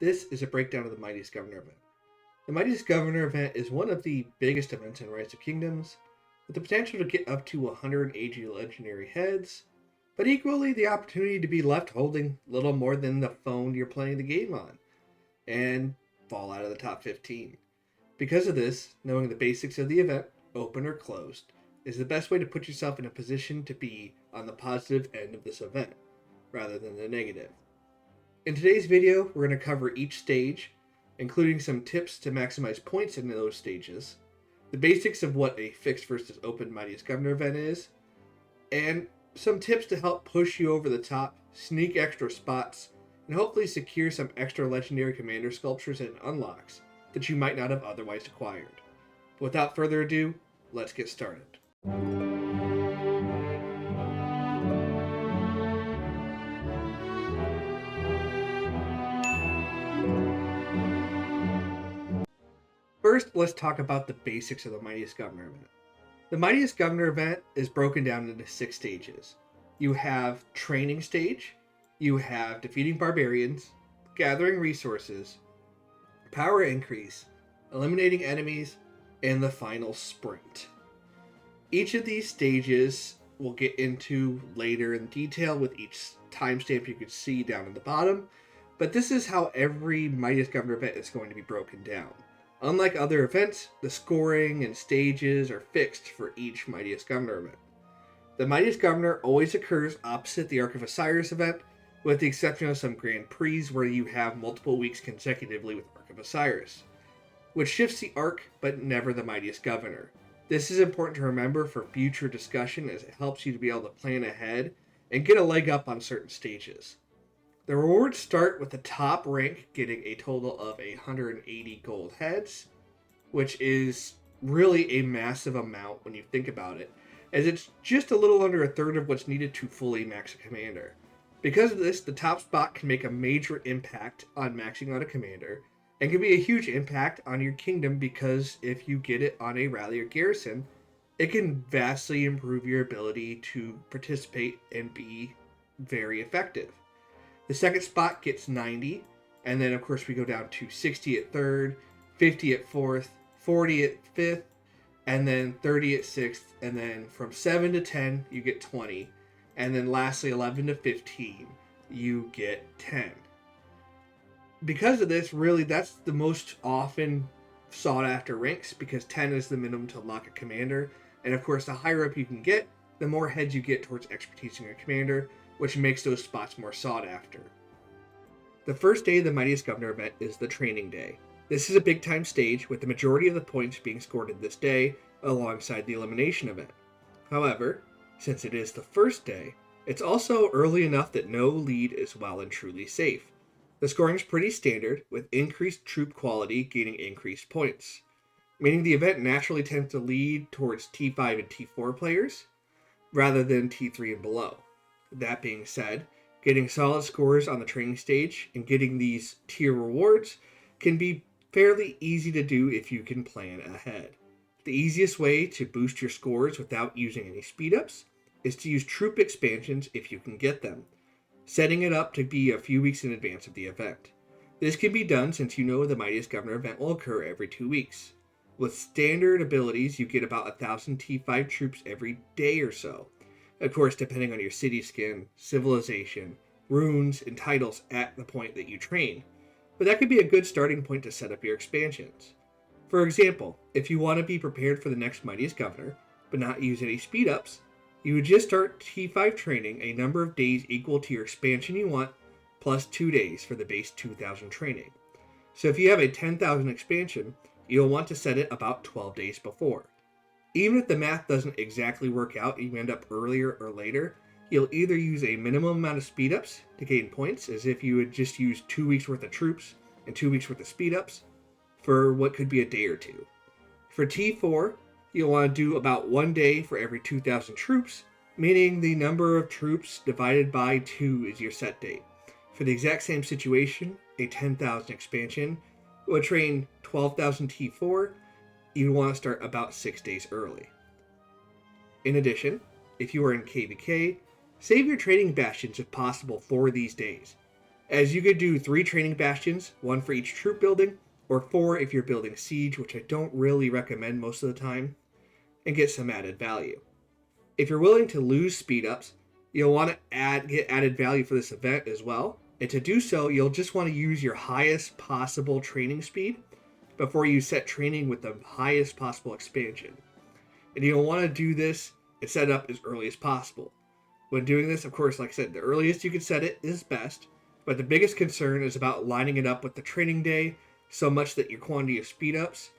This is a breakdown of the Mightiest Governor event. The Mightiest Governor event is one of the biggest events in Rise of Kingdoms, with the potential to get up to 180 legendary heads, but equally the opportunity to be left holding little more than the phone you're playing the game on, and fall out of the top 15. Because of this, knowing the basics of the event, open or closed, is the best way to put yourself in a position to be on the positive end of this event, rather than the negative. In today's video, we're going to cover each stage, including some tips to maximize points in those stages, the basics of what a fixed versus open Mightiest Governor event is, and some tips to help push you over the top, sneak extra spots, and hopefully secure some extra legendary commander sculptures and unlocks that you might not have otherwise acquired. But without further ado, let's get started. First, let's talk about the basics of the Mightiest Governor event. The Mightiest Governor event is broken down into 6 stages. You have Training Stage, you have Defeating Barbarians, Gathering Resources, Power Increase, Eliminating Enemies, and the final Sprint. Each of these stages we'll get into later in detail with each timestamp you can see down at the bottom, but this is how every Mightiest Governor event is going to be broken down. Unlike other events, the scoring and stages are fixed for each Mightiest Governor event. The Mightiest Governor always occurs opposite the Ark of Osiris event, with the exception of some Grand Prix where you have multiple weeks consecutively with Ark of Osiris, which shifts the Ark but never the Mightiest Governor. This is important to remember for future discussion as it helps you to be able to plan ahead and get a leg up on certain stages. The rewards start with the top rank getting a total of 180 gold heads, which is really a massive amount when you think about it, as it's just a little under a third of what's needed to fully max a commander. Because of this, the top spot can make a major impact on maxing out a commander, and can be a huge impact on your kingdom because if you get it on a rally or garrison, it can vastly improve your ability to participate and be very effective. The second spot gets 90, and then of course we go down to 60 at third, 50 at fourth, 40 at fifth, and then 30 at sixth, and then from 7 to 10 you get 20, and then lastly 11 to 15 you get 10. Because of this, really that's the most often sought after ranks, because 10 is the minimum to lock a commander, and of course the higher up you can get, the more heads you get towards expertising a commander, which makes those spots more sought after. The first day of the Mightiest Governor event is the Training Day. This is a big time stage with the majority of the points being scored in this day alongside the elimination event. However, since it is the first day, it's also early enough that no lead is well and truly safe. The scoring is pretty standard, with increased troop quality gaining increased points, meaning the event naturally tends to lead towards T5 and T4 players, rather than T3 and below. That being said, getting solid scores on the training stage and getting these tier rewards can be fairly easy to do if you can plan ahead. The easiest way to boost your scores without using any speed-ups is to use troop expansions if you can get them, setting it up to be a few weeks in advance of the event. This can be done since you know the Mightiest Governor event will occur every 2 weeks. With standard abilities, you get about 1,000 T5 troops every day or so. Of course, depending on your city skin, civilization, runes, and titles at the point that you train. But that could be a good starting point to set up your expansions. For example, if you want to be prepared for the next Mightiest Governor, but not use any speed-ups, you would just start T5 training a number of days equal to your expansion you want, plus 2 days for the base 2,000 training. So if you have a 10,000 expansion, you'll want to set it about 12 days before. Even if the math doesn't exactly work out and you end up earlier or later, you'll either use a minimum amount of speed-ups to gain points, as if you would just use 2 weeks worth of troops and 2 weeks worth of speed-ups for what could be a day or two. For T4, you'll want to do about 1 day for every 2,000 troops, meaning the number of troops divided by 2 is your set date. For the exact same situation, a 10,000 expansion will train 12,000 T4, you want to start about 6 days early. In addition, if you are in KvK, save your training bastions if possible for these days, as you could do 3 training bastions, 1 for each troop building, or 4 if you're building siege, which I don't really recommend most of the time, and get some added value. If you're willing to lose speed ups, you'll want to get added value for this event as well, and to do so, you'll just want to use your highest possible training speed before you set training with the highest possible expansion. And you'll want to do this and set it up as early as possible. When doing this, of course, like I said, the earliest you can set it is best, but the biggest concern is about lining it up with the training day so much that your quantity of speed ups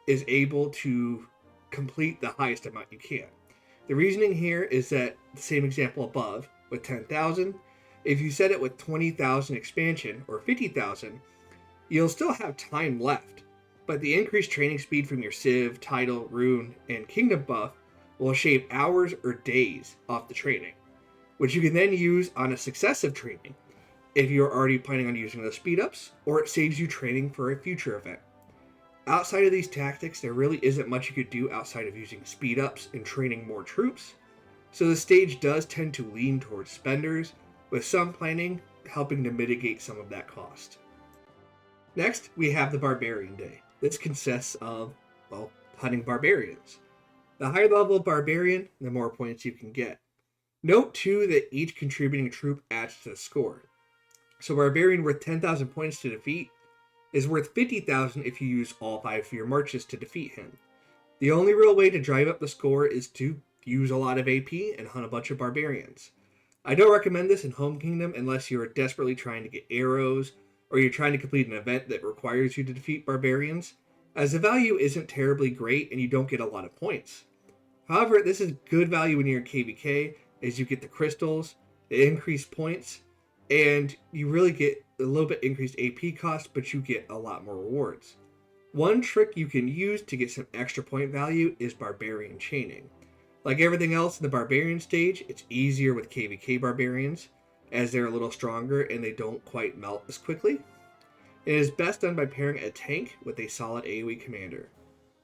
is able to complete the highest amount you can. The reasoning here is that the same example above with 10,000, if you set it with 20,000 expansion or 50,000, you'll still have time left, but the increased training speed from your Civ, Title, Rune, and Kingdom buff will shave hours or days off the training, which you can then use on a successive training if you're already planning on using those speed ups, or it saves you training for a future event. Outside of these tactics, there really isn't much you could do outside of using speed ups and training more troops, so the stage does tend to lean towards spenders, with some planning helping to mitigate some of that cost. Next, we have the Barbarian Day. This consists of, hunting barbarians. The higher level barbarian, the more points you can get. Note too that each contributing troop adds to the score. So barbarian worth 10,000 points to defeat is worth 50,000 if you use all 5 of your marches to defeat him. The only real way to drive up the score is to use a lot of AP and hunt a bunch of barbarians. I don't recommend this in Home Kingdom unless you are desperately trying to get arrows, or you're trying to complete an event that requires you to defeat barbarians, as the value isn't terribly great and you don't get a lot of points. However, this is good value when you're in KvK, as you get the crystals, the increased points, and you really get a little bit increased AP cost, but you get a lot more rewards. One trick you can use to get some extra point value is Barbarian Chaining. Like everything else in the Barbarian stage, it's easier with KvK Barbarians, as they're a little stronger and they don't quite melt as quickly. It is best done by pairing a tank with a solid AoE commander.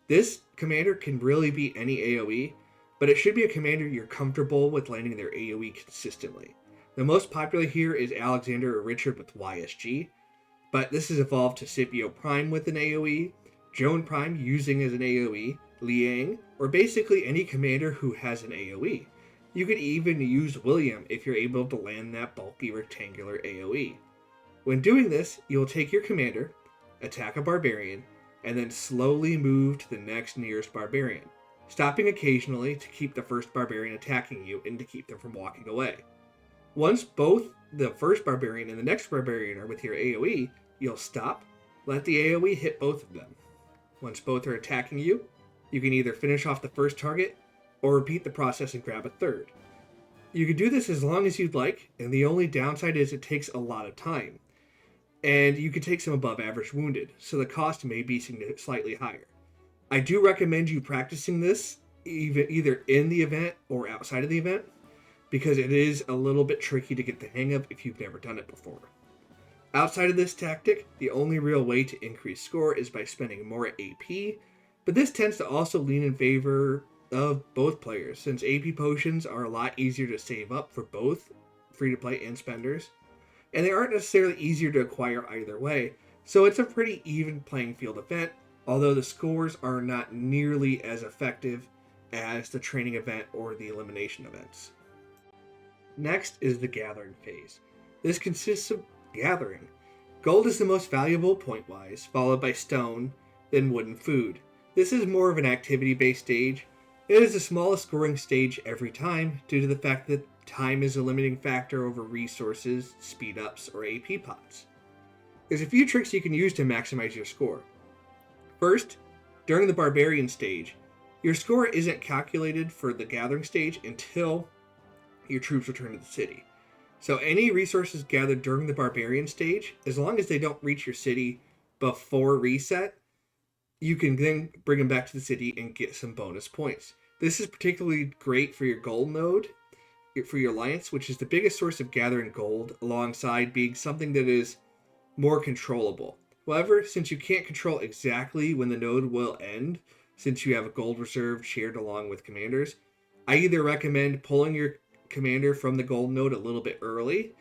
This commander can really beat any AoE, but it should be a commander you're comfortable with landing their AoE consistently. The most popular here is Alexander or Richard with YSG, but this has evolved to Scipio Prime with an AoE, Joan Prime using as an AoE, Liang, or basically any commander who has an AoE. You could even use William if you're able to land that bulky rectangular AoE. When doing this, you'll take your commander, attack a barbarian, and then slowly move to the next nearest barbarian, stopping occasionally to keep the first barbarian attacking you and to keep them from walking away. Once both the first barbarian and the next barbarian are with your AoE, you'll stop, let the AoE hit both of them. Once both are attacking you, you can either finish off the first target or repeat the process and grab a third. You can do this as long as you'd like, and the only downside is it takes a lot of time. And you can take some above average wounded, so the cost may be slightly higher. I do recommend you practicing this either in the event or outside of the event, because it is a little bit tricky to get the hang of if you've never done it before. Outside of this tactic, the only real way to increase score is by spending more AP, but this tends to also lean in favor of both players, since AP potions are a lot easier to save up for both free-to-play and spenders, and they aren't necessarily easier to acquire either way, so it's a pretty even playing field event, although the scores are not nearly as effective as the training event or the elimination events. Next is the gathering phase. This consists of gathering. Gold is the most valuable point-wise, followed by stone, then wood and food. This is more of an activity-based stage. It is the smallest scoring stage every time due to the fact that time is a limiting factor over resources, speed-ups, or AP pots. There's a few tricks you can use to maximize your score. First, during the Barbarian stage, your score isn't calculated for the gathering stage until your troops return to the city. So any resources gathered during the Barbarian stage, as long as they don't reach your city before reset, you can then bring them back to the city and get some bonus points. This is particularly great for your gold node, for your alliance, which is the biggest source of gathering gold, alongside being something that is more controllable. However, since you can't control exactly when the node will end, since you have a gold reserve shared along with commanders, I either recommend pulling your commander from the gold node a little bit early,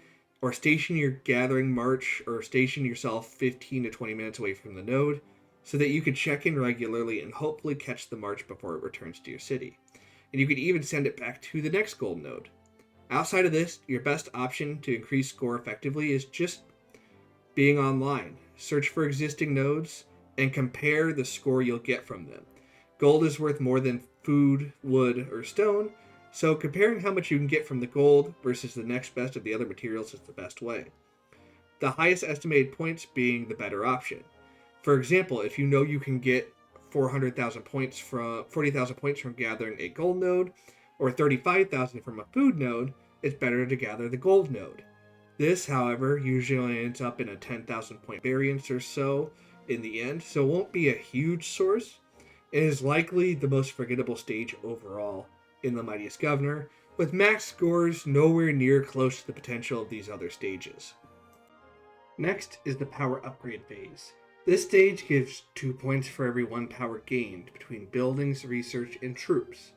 or station your gathering march, or station yourself 15 to 20 minutes away from the node so that you can check in regularly and hopefully catch the march before it returns to your city. And you could even send it back to the next gold node. Outside of this, your best option to increase score effectively is just being online. Search for existing nodes and compare the score you'll get from them. Gold is worth more than food, wood, or stone, so comparing how much you can get from the gold versus the next best of the other materials is the best way. The highest estimated points being the better option. For example, if you know you can get 40,000 points from gathering a gold node, or 35,000 from a food node, it's better to gather the gold node. This, however, usually ends up in a 10,000 point variance or so in the end, so it won't be a huge source. It is likely the most forgettable stage overall in the Mightiest Governor, with max scores nowhere near close to the potential of these other stages. Next is the power upgrade phase. This stage gives 2 points for every 1 power gained between buildings, research, and troops.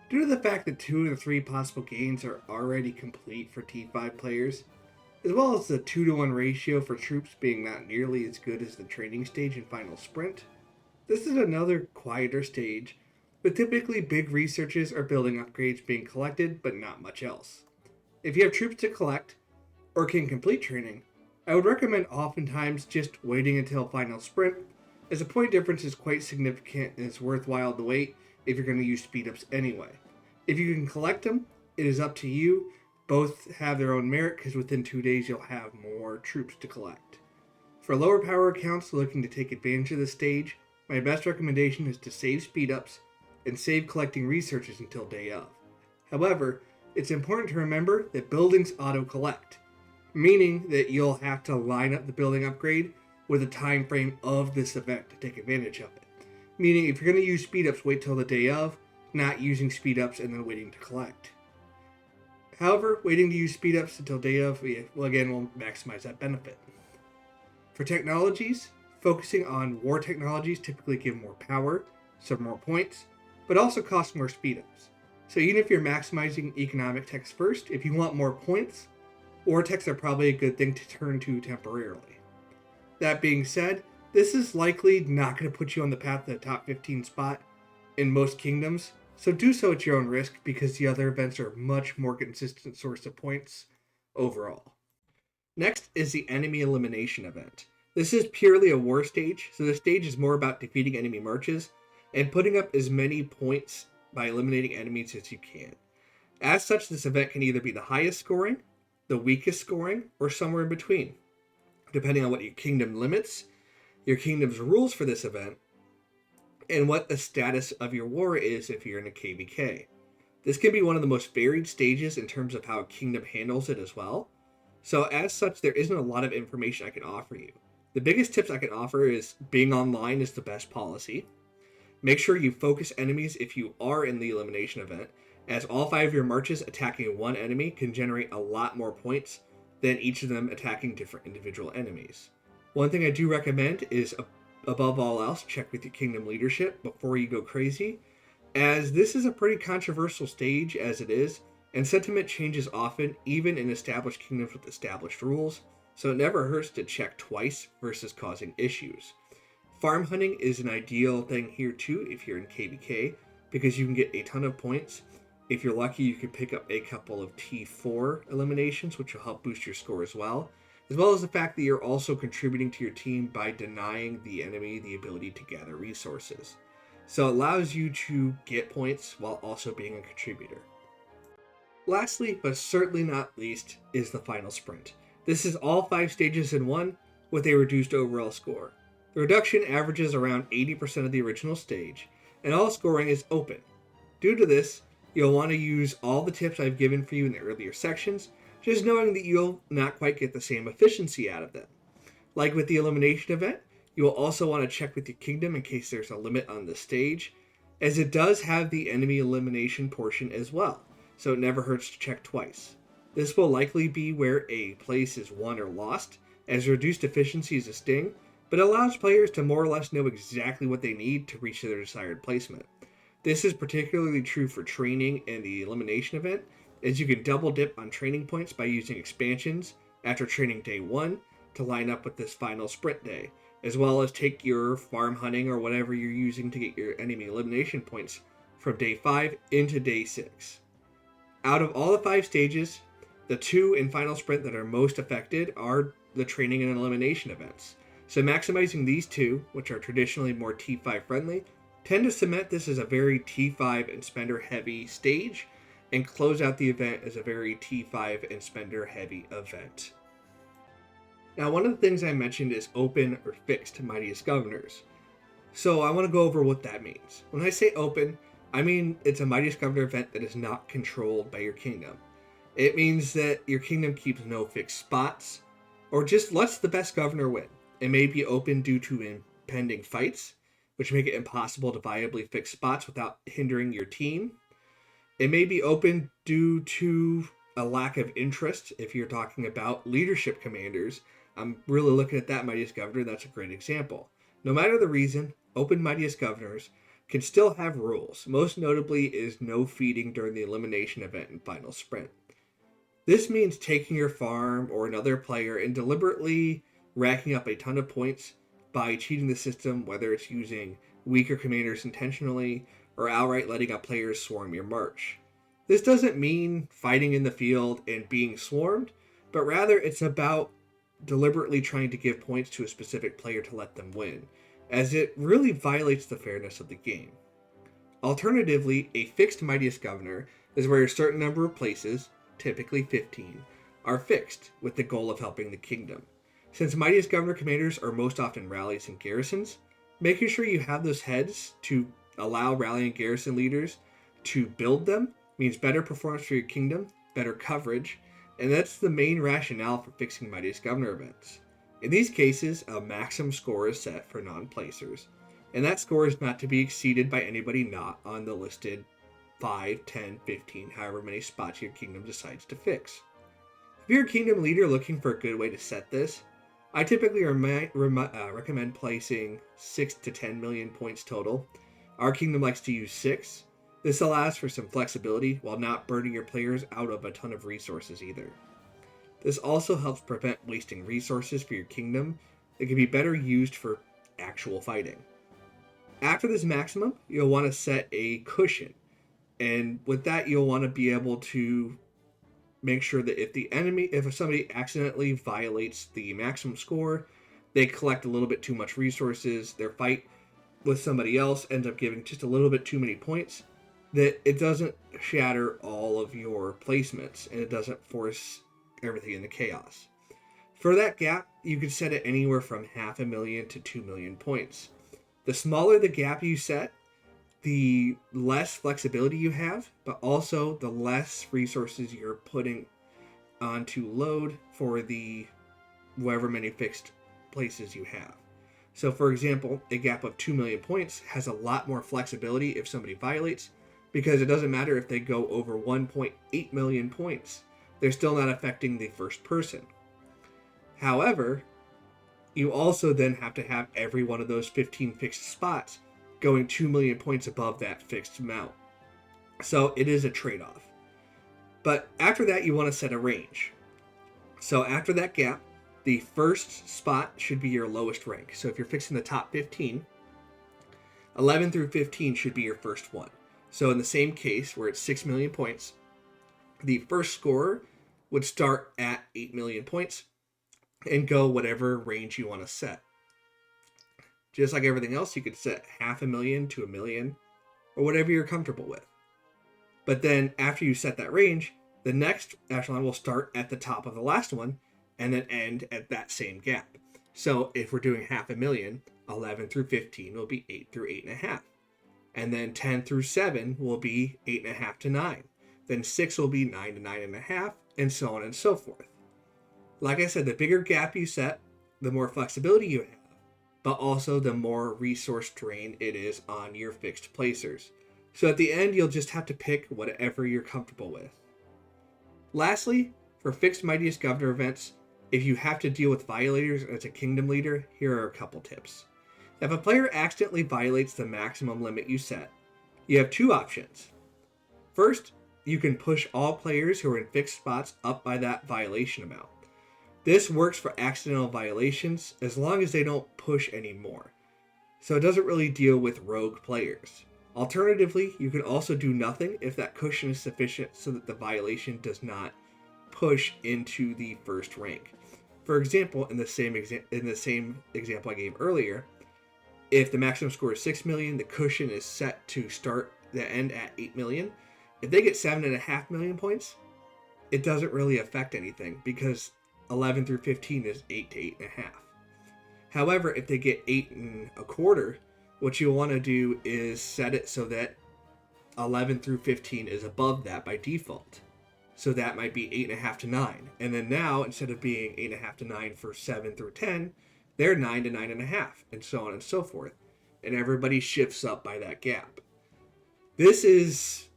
Due to the fact that 2 of the 3 possible gains are already complete for T5 players, as well as the 2-to-1 ratio for troops being not nearly as good as the training stage and final sprint, this is another quieter stage, with typically big researches or building upgrades being collected, but not much else. If you have troops to collect, or can complete training, I would recommend oftentimes just waiting until final sprint, as the point difference is quite significant and it's worthwhile to wait if you're going to use speed-ups anyway. If you can collect them, it is up to you. Both have their own merit, because within 2 days you'll have more troops to collect. For lower power accounts looking to take advantage of this stage, my best recommendation is to save speed-ups and save collecting researches until day of. However, it's important to remember that buildings auto-collect, meaning that you'll have to line up the building upgrade with the time frame of this event to take advantage of it. Meaning if you're going to use speed-ups, wait till the day of, not using speed-ups and then waiting to collect. However, waiting to use speed-ups until day of, will maximize that benefit. For technologies, focusing on war technologies typically give more power, some more points, but also cost more speed-ups. So even if you're maximizing economic techs first, if you want more points, war techs are probably a good thing to turn to temporarily. That being said, this is likely not going to put you on the path to the top 15 spot in most kingdoms, so do so at your own risk, because the other events are a much more consistent source of points overall. Next is the enemy elimination event. This is purely a war stage, so the stage is more about defeating enemy marches and putting up as many points by eliminating enemies as you can. As such, this event can either be the highest scoring, the weakest scoring, or somewhere in between, depending on what your kingdom limits, your kingdom's rules for this event, and what the status of your war is if you're in a KvK. This can be one of the most varied stages in terms of how a kingdom handles it as well. So as such, there isn't a lot of information I can offer you. The biggest tips I can offer is being online is the best policy. Make sure you focus enemies if you are in the elimination event, as all 5 of your marches attacking one enemy can generate a lot more points than each of them attacking different individual enemies. One thing I do recommend is, above all else, check with your kingdom leadership before you go crazy, as this is a pretty controversial stage as it is, and sentiment changes often, even in established kingdoms with established rules, so it never hurts to check twice versus causing issues. Farm hunting is an ideal thing here too if you're in KvK, because you can get a ton of points. If you're lucky, you can pick up a couple of T4 eliminations, which will help boost your score as well as the fact that you're also contributing to your team by denying the enemy the ability to gather resources. So it allows you to get points while also being a contributor. Lastly, but certainly not least, is the final sprint. This is all 5 stages in one with a reduced overall score. The reduction averages around 80% of the original stage, and all scoring is open. Due to this, you'll want to use all the tips I've given for you in the earlier sections, just knowing that you'll not quite get the same efficiency out of them. Like with the elimination event, you will also want to check with your kingdom in case there's a limit on the stage, as it does have the enemy elimination portion as well, so it never hurts to check twice. This will likely be where a place is won or lost, as reduced efficiency is a sting, but allows players to more or less know exactly what they need to reach their desired placement. This is particularly true for training and the elimination event, as you can double dip on training points by using expansions after training day 1 to line up with this final sprint day, as well as take your farm hunting or whatever you're using to get your enemy elimination points from day 5 into day 6. Out of all the 5 stages, the 2 in final sprint that are most affected are the training and elimination events. So maximizing these 2, which are traditionally more T5 friendly, tend to cement this as a very T5 and spender heavy stage, and close out the event as a very T5 and spender heavy event. Now, one of the things I mentioned is open or fixed Mightiest Governors. So I want to go over what that means. When I say open, I mean it's a Mightiest Governor event that is not controlled by your kingdom. It means that your kingdom keeps no fixed spots, or just lets the best governor win. It may be open due to impending fights, which make it impossible to viably fix spots without hindering your team. It may be open due to a lack of interest. If you're talking about leadership commanders, I'm really looking at that Mightiest Governor. That's a great example. No matter the reason, open Mightiest Governors can still have rules. Most notably is no feeding during the elimination event and final sprint. This means taking your farm or another player and deliberately racking up a ton of points by cheating the system, whether it's using weaker commanders intentionally or outright letting up players swarm your march. This doesn't mean fighting in the field and being swarmed, but rather it's about deliberately trying to give points to a specific player to let them win, as it really violates the fairness of the game. Alternatively, a fixed Mightiest Governor is where a certain number of places, typically 15, are fixed with the goal of helping the kingdom. Since Mightiest Governor commanders are most often rallies and garrisons, making sure you have those heads to allow rally and garrison leaders to build them means better performance for your kingdom, better coverage, and that's the main rationale for fixing Mightiest Governor events. In these cases, a maximum score is set for non-placers, and that score is not to be exceeded by anybody not on the listed 5, 10, 15, however many spots your kingdom decides to fix. If you're a kingdom leader looking for a good way to set this, I typically recommend placing 6 to 10 million points total. Our kingdom likes to use 6. This allows for some flexibility while not burning your players out of a ton of resources either. This also helps prevent wasting resources for your kingdom that can be better used for actual fighting. After this maximum, you'll want to set a cushion, and with that you'll want to be able to make sure that if somebody accidentally violates the maximum score, they collect a little bit too much resources, their fight with somebody else ends up giving just a little bit too many points, that it doesn't shatter all of your placements and it doesn't force everything into chaos. For that gap, you could set it anywhere from 500,000 to 2 million points. The smaller the gap you set, the less flexibility you have, but also the less resources you're putting onto load for the however many fixed places you have. So for example, a gap of 2 million points has a lot more flexibility if somebody violates, because it doesn't matter if they go over 1.8 million points. They're still not affecting the first person. However, you also then have to have every one of those 15 fixed spots going 2 million points above that fixed amount. So it is a trade-off. But after that, you want to set a range. So after that gap, the first spot should be your lowest rank. So if you're fixing the top 15, 11 through 15 should be your first one. So in the same case, where it's 6 million points, the first scorer would start at 8 million points and go whatever range you want to set. Just like everything else, you could set 500,000 to 1 million, or whatever you're comfortable with. But then after you set that range, the next echelon will start at the top of the last one and then end at that same gap. So if we're doing 500,000, 11 through 15 will be 8 through 8.5. And then 10 through 7 will be 8.5 to 9. Then 6 will be 9 to 9.5, and so on and so forth. Like I said, the bigger gap you set, the more flexibility you have, but also the more resource drain it is on your fixed placers. So at the end, you'll just have to pick whatever you're comfortable with. Lastly, for fixed Mightiest Governor events, if you have to deal with violators as a kingdom leader, here are a couple tips. If a player accidentally violates the maximum limit you set, you have two options. First, you can push all players who are in fixed spots up by that violation amount. This works for accidental violations as long as they don't push anymore, so it doesn't really deal with rogue players. Alternatively, you can also do nothing if that cushion is sufficient so that the violation does not push into the first rank. For example, in the same example I gave earlier, if the maximum score is 6 million, the cushion is set to start the end at 8 million. If they get 7.5 million points, it doesn't really affect anything because 11 through 15 is 8 to 8.5. However, if they get 8.25, what you'll want to do is set it so that 11 through 15 is above that by default. So that might be 8.5 to 9. And then now, instead of being 8.5 to 9 for 7 through 10, they're 9 to 9.5, and so on and so forth. And everybody shifts up by that gap. This is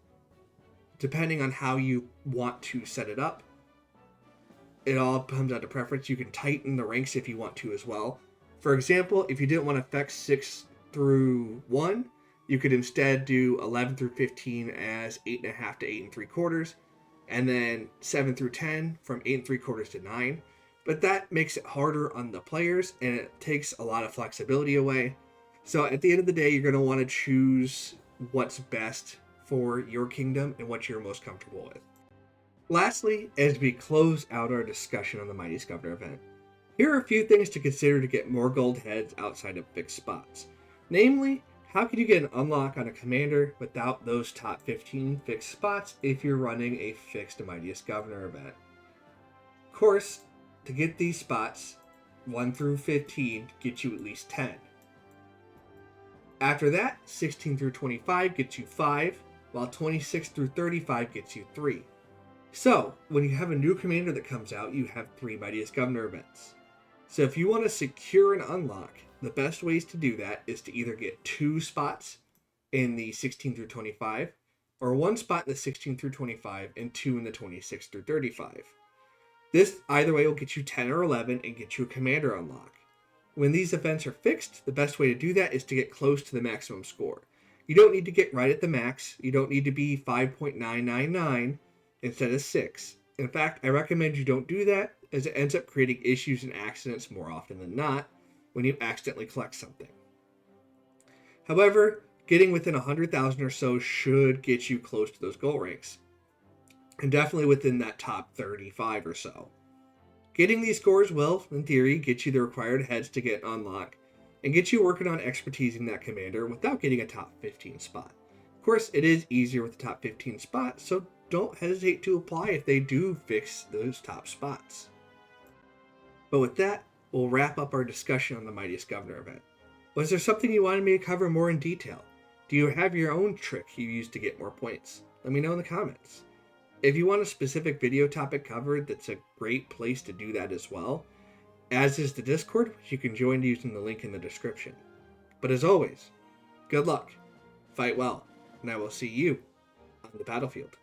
depending on how you want to set it up. It all comes down to preference. You can tighten the ranks if you want to as well. For example, if you didn't want to affect 6 through 1, you could instead do 11 through 15 as 8.5 to 8.75, and then 7 through 10 from 8.75 to 9. But that makes it harder on the players, and it takes a lot of flexibility away. So at the end of the day, you're going to want to choose what's best for your kingdom and what you're most comfortable with. Lastly, as we close out our discussion on the Mightiest Governor event, here are a few things to consider to get more gold heads outside of fixed spots. Namely, how can you get an unlock on a commander without those top 15 fixed spots if you're running a fixed Mightiest Governor event? Of course, to get these spots, 1 through 15 get you at least 10. After that, 16 through 25 gets you 5, while 26 through 35 gets you 3. So, when you have a new commander that comes out, you have 3 Mightiest Governor events. So if you want to secure an unlock, the best ways to do that is to either get 2 spots in the 16 through 25, or 1 spot in the 16 through 25 and 2 in the 26 through 35. This either way will get you 10 or 11 and get you a commander unlock. When these events are fixed, the best way to do that is to get close to the maximum score. You don't need to get right at the max. You don't need to be 5.999 instead of 6. In fact, I recommend you don't do that, as it ends up creating issues and accidents more often than not when you accidentally collect something. However, getting within 100,000 or so should get you close to those goal ranks, and definitely within that top 35 or so. Getting these scores will, in theory, get you the required heads to get unlocked, and get you working on expertising that commander without getting a top 15 spot. Of course, it is easier with the top 15 spot, so don't hesitate to apply if they do fix those top spots. But with that, we'll wrap up our discussion on the Mightiest Governor event. Was there something you wanted me to cover more in detail? Do you have your own trick you use to get more points? Let me know in the comments. If you want a specific video topic covered, that's a great place to do that as well, as is the Discord, which you can join using the link in the description. But as always, good luck, fight well, and I will see you on the battlefield.